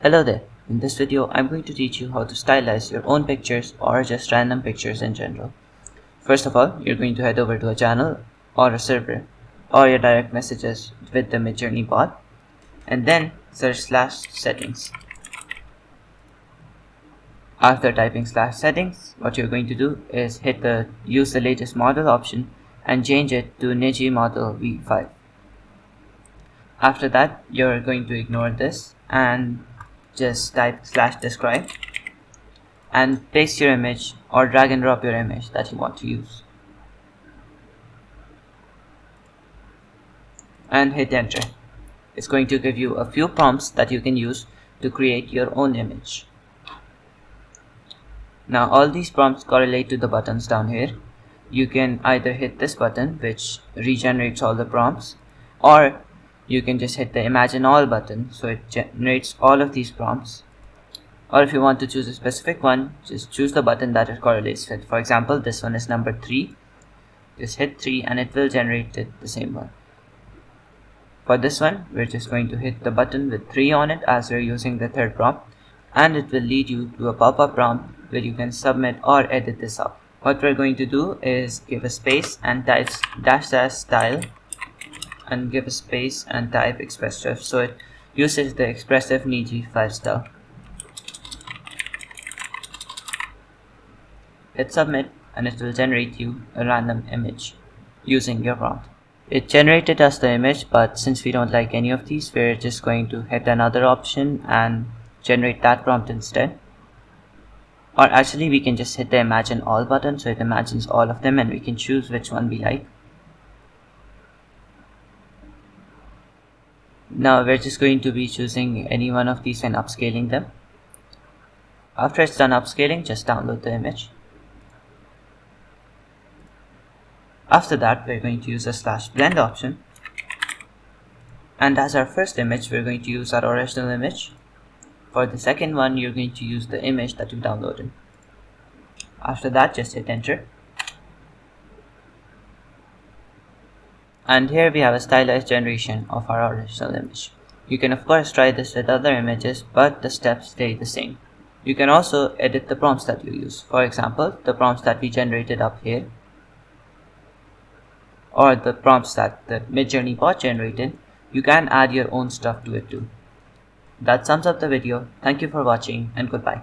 Hello there. In this video, I'm going to teach you how to stylize your own pictures or just random pictures in general. First of all, you're going to head over to a channel or a server or your direct messages with the Midjourney bot and then search /settings. After typing /settings, what you're going to do is use the latest model option and change it to Niji model V5. After that, you're going to ignore this and just type /describe and paste your image or drag and drop your image that you want to use and hit enter. It's going to give you a few prompts that you can use to create your own image. Now all these prompts correlate to the buttons down here. You can either hit this button, which regenerates all the prompts, or you can just hit the imagine all button, so it generates all of these prompts. Or if you want to choose a specific one, just choose the button that it correlates with. For example, this one is number 3. Just hit 3 and it will generate the same one. For this one, we're just going to hit the button with 3 on it as we're using the third prompt, and it will lead you to a pop-up prompt where you can submit or edit this up. What we're going to do is give a space and type --style and give a space and type expressive, so it uses the expressive Niji 5-star. Hit submit and it will generate you a random image using your prompt. It generated us the image, but since we don't like any of these, we're just going to hit another option and generate that prompt instead. Or actually, we can just hit the imagine all button, so it imagines all of them and we can choose which one we like. Now we're just going to be choosing any one of these and upscaling them. After it's done upscaling, just download the image. After that, we're going to use a /blend option, and as our first image, we're going to use our original image. For the second one, you're going to use the image that you downloaded. After that, just hit enter. And here we have a stylized generation of our original image. You can of course try this with other images, but the steps stay the same. You can also edit the prompts that you use. For example, the prompts that we generated up here, or the prompts that the Midjourney bot generated, you can add your own stuff to it too. That sums up the video. Thank you for watching and goodbye.